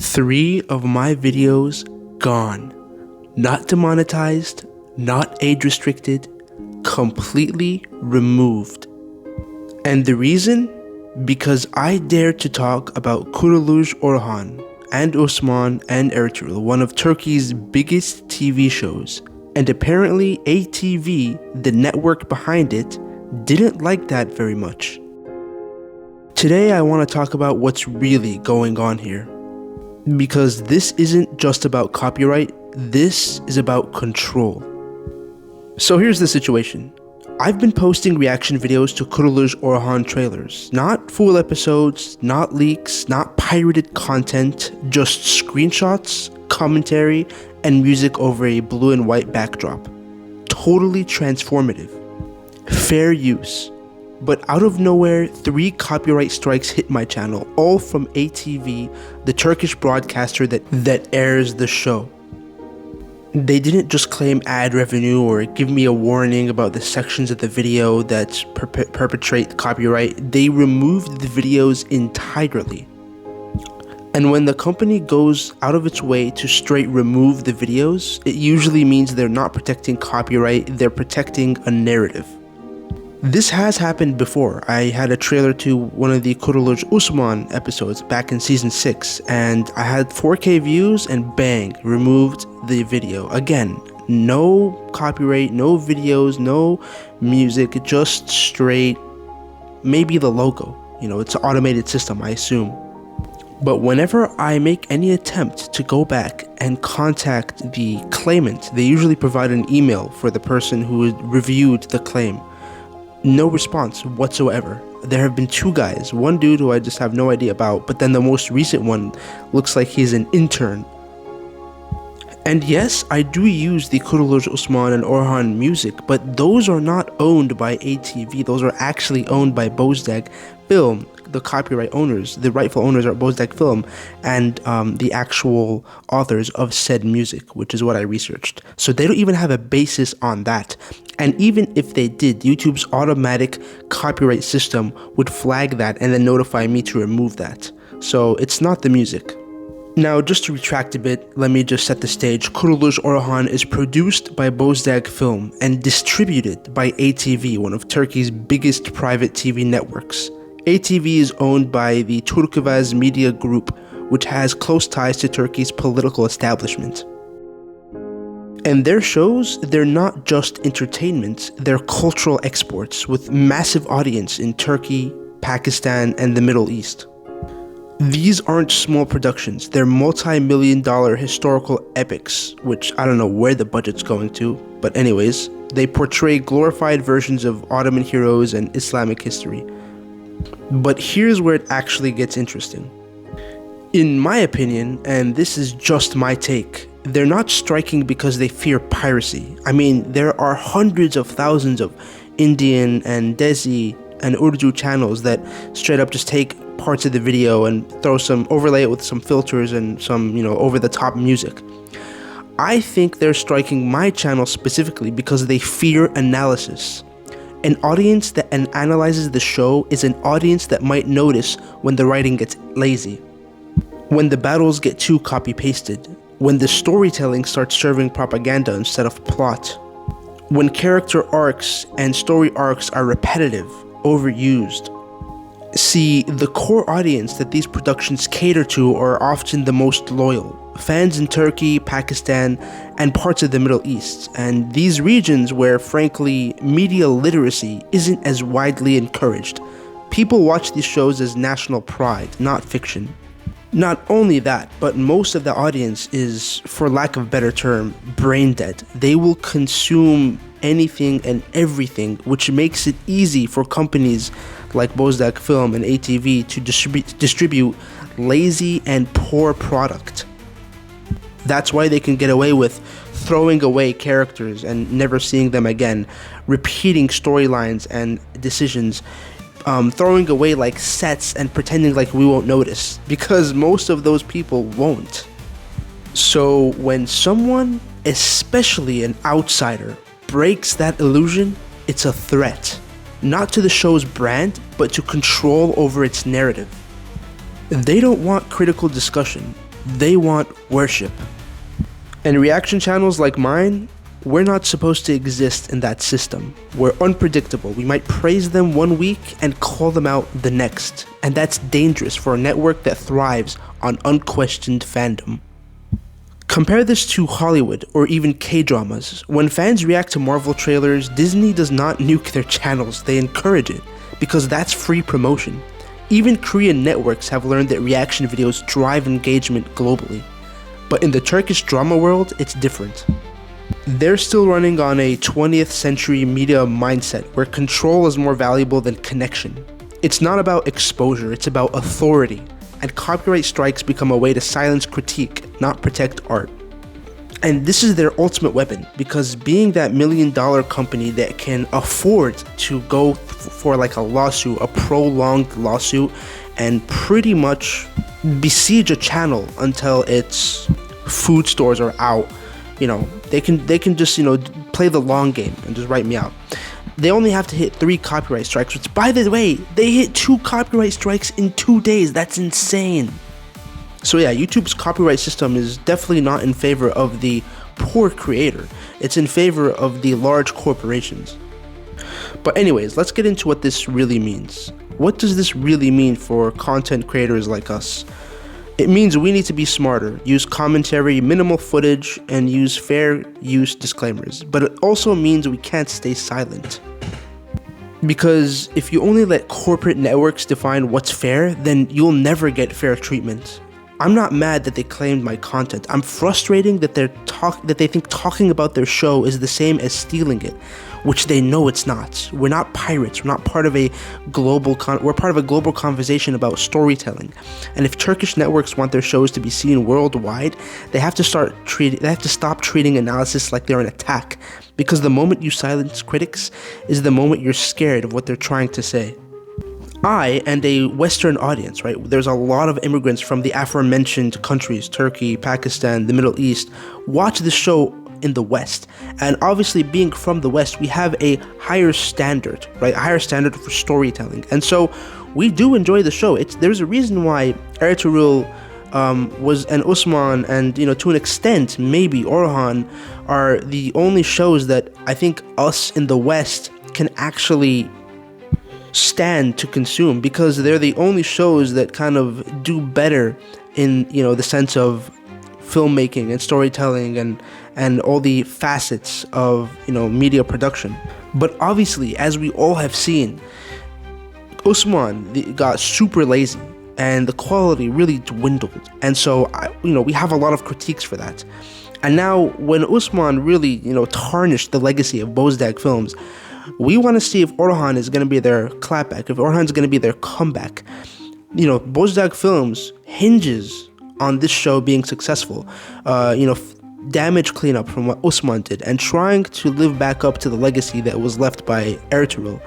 3 of my videos gone. Not demonetized, not age restricted, completely removed. And the reason? Because I dared to talk about Kuruluş Orhan and Osman and Ertuğrul, one of Turkey's biggest TV shows. And apparently ATV, the network behind it, didn't like that very much. Today I want to talk about what's really going on here. Because this isn't just about copyright, this is about control. So here's the situation. I've been posting reaction videos to Kuruluş Orhan trailers. Not full episodes, not leaks, not pirated content, just screenshots, commentary, and music over a blue and white backdrop. Totally transformative. Fair use. But out of nowhere, 3 copyright strikes hit my channel, all from ATV, the Turkish broadcaster that airs the show. They didn't just claim ad revenue or give me a warning about the sections of the video that perpetrate copyright. They removed the videos entirely. And when the company goes out of its way to straight remove the videos, it usually means they're not protecting copyright, they're protecting a narrative. This has happened before. I had a trailer to one of the Kuruluş Osman episodes back in season 6, and I had 4K views and bang, removed the video. Again, no copyright, no videos, no music, just straight, maybe the logo. It's an automated system, I assume. But whenever I make any attempt to go back and contact the claimant, they usually provide an email for the person who reviewed the claim. No response whatsoever. There have been 2 guys, one dude who I just have no idea about, but then the most recent one looks like he's an intern. And yes, I do use the Kuruluş Osman and Orhan music, but those are not owned by ATV. Those are actually owned by Bozdag Film. The copyright owners, the rightful owners are Bozdag Film and the actual authors of said music, which is what I researched. So they don't even have a basis on that. And even if they did, YouTube's automatic copyright system would flag that and then notify me to remove that. So it's not the music. Now, just to retract a bit, let me just set the stage. Kuruluş Orhan is produced by Bozdag Film and distributed by ATV, one of Turkey's biggest private TV networks. ATV is owned by the Turkuaz Media Group, which has close ties to Turkey's political establishment. And their shows, they're not just entertainment, they're cultural exports with massive audience in Turkey, Pakistan, and the Middle East. These aren't small productions, they're multi-million-dollar historical epics, which I don't know where the budget's going to, but anyways, they portray glorified versions of Ottoman heroes and Islamic history. But here's where it actually gets interesting. In my opinion, and this is just my take, they're not striking because they fear piracy. I mean, there are hundreds of thousands of Indian and Desi and Urdu channels that straight up just take parts of the video and overlay it with some filters and some, over-the-top music. I think they're striking my channel specifically because they fear analysis. An audience that analyzes the show is an audience that might notice when the writing gets lazy, when the battles get too copy-pasted, when the storytelling starts serving propaganda instead of plot, when character arcs and story arcs are repetitive, overused. See, the core audience that these productions cater to are often the most loyal. Fans in Turkey, Pakistan, and parts of the Middle East, and these regions where, frankly, media literacy isn't as widely encouraged. People watch these shows as national pride, not fiction. Not only that, but most of the audience is, for lack of a better term, brain dead. They will consume anything and everything, which makes it easy for companies like Bozdag Film and ATV to distribute lazy and poor product. That's why they can get away with throwing away characters and never seeing them again, repeating storylines and decisions, throwing away like sets and pretending like we won't notice, because most of those people won't. So when someone, especially an outsider, breaks that illusion, it's a threat. Not to the show's brand, but to control over its narrative. They don't want critical discussion. They want worship. And reaction channels like mine, we're not supposed to exist in that system. We're unpredictable. We might praise them one week and call them out the next. And that's dangerous for a network that thrives on unquestioned fandom. Compare this to Hollywood or even K-dramas. When fans react to Marvel trailers, Disney does not nuke their channels, they encourage it, because that's free promotion. Even Korean networks have learned that reaction videos drive engagement globally. But in the Turkish drama world, it's different. They're still running on a 20th century media mindset where control is more valuable than connection. It's not about exposure, it's about authority. And copyright strikes become a way to silence critique, not protect art. And this is their ultimate weapon, because being that $1 million company that can afford to go for like a lawsuit, a prolonged lawsuit, and pretty much besiege a channel until its food stores are out, they can just, play the long game and just write me out. They only have to hit 3 copyright strikes, which, by the way, they hit 2 copyright strikes in 2 days. That's insane. So yeah, YouTube's copyright system is definitely not in favor of the poor creator. It's in favor of the large corporations. But anyways, let's get into what this really means. What does this really mean for content creators like us? It means we need to be smarter, use commentary, minimal footage, and use fair use disclaimers. But it also means we can't stay silent. Because if you only let corporate networks define what's fair, then you'll never get fair treatment. I'm not mad that they claimed my content. I'm frustrated that they think talking about their show is the same as stealing it, which they know it's not. We're not pirates. We're not part of a global we're part of a global conversation about storytelling. And if Turkish networks want their shows to be seen worldwide, they have to stop treating analysis like they're an attack, because the moment you silence critics is the moment you're scared of what they're trying to say. I and a Western audience, right? There's a lot of immigrants from the aforementioned countries, Turkey, Pakistan, the Middle East, watch this show in the West. And obviously, being from the West, we have a higher standard, right? A higher standard for storytelling. And so we do enjoy the show. There's a reason why Ertuğrul and Osman and, to an extent, maybe Orhan are the only shows that I think us in the West can actually stand to consume, because they're the only shows that kind of do better in the sense of filmmaking and storytelling and all the facets of media production. But obviously, as we all have seen, Osman got super lazy and the quality really dwindled, and so we have a lot of critiques for that. And now when Osman really tarnished the legacy of Bozdag Films, we want to see if Orhan is going to be their clapback, if Orhan's going to be their comeback. Bozdag Films hinges on this show being successful, damage cleanup from what Osman did, and trying to live back up to the legacy that was left by Ertuğrul.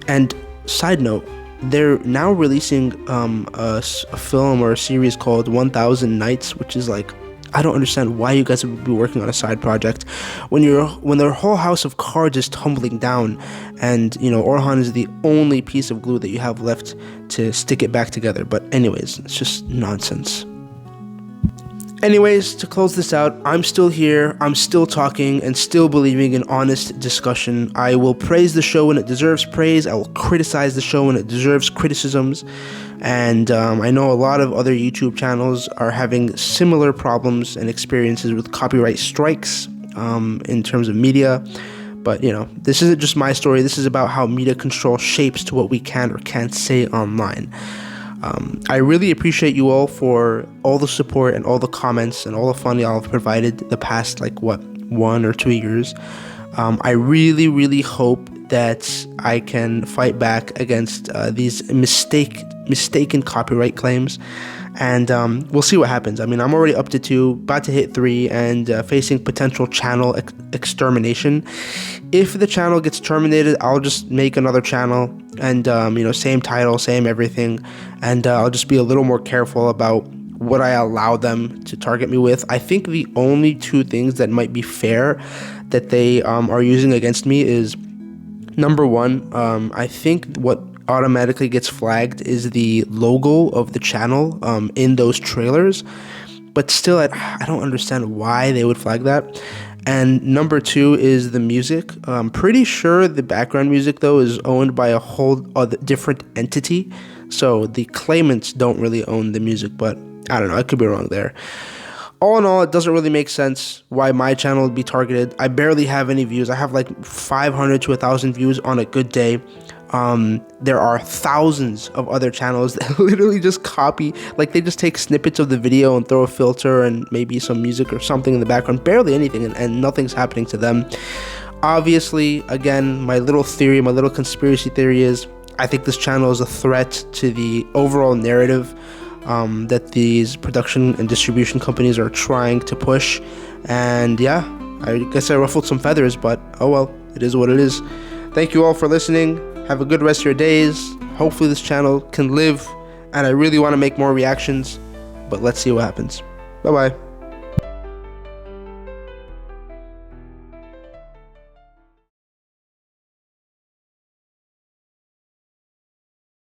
And side note, they're now releasing a film or a series called 1000 Nights, which is like, I don't understand why you guys would be working on a side project when their whole house of cards is tumbling down, and Orhan is the only piece of glue that you have left to stick it back together. But anyways, it's just nonsense. Anyways, to close this out, I'm still here, I'm still talking, and still believing in honest discussion. I will praise the show when it deserves praise, I will criticize the show when it deserves criticisms, and I know a lot of other YouTube channels are having similar problems and experiences with copyright strikes in terms of media. But this isn't just my story, this is about how media control shapes to what we can or can't say online. I really appreciate you all for all the support and all the comments and all the fun y'all have provided the past 1 or 2 years. I really, really hope that I can fight back against these mistaken copyright claims, and we'll see what happens. I mean, I'm already up to 2, about to hit 3, and facing potential channel extermination. If the channel gets terminated, I'll just make another channel, and same title, same everything, and I'll just be a little more careful about what I allow them to target me with. I think the only 2 things that might be fair that they are using against me is, number 1, I think what automatically gets flagged is the logo of the channel in those trailers. but still, I don't understand why they would flag that. And number 2 is the music. I'm pretty sure the background music, though, is owned by a whole other different entity. So the claimants don't really own the music, but I don't know. I could be wrong there. All in all, it doesn't really make sense why my channel would be targeted. I barely have any views. I have like 500 to 1,000 views on a good day. There are thousands of other channels that literally just copy, like they just take snippets of the video and throw a filter and maybe some music or something in the background, barely anything, and nothing's happening to them. Obviously, again, my little conspiracy theory is I think this channel is a threat to the overall narrative that these production and distribution companies are trying to push. And yeah, I guess I ruffled some feathers, but oh well, it is what it is. Thank you all for listening. Have a good rest of your days. Hopefully this channel can live, and I really want to make more reactions, but let's see what happens. Bye bye.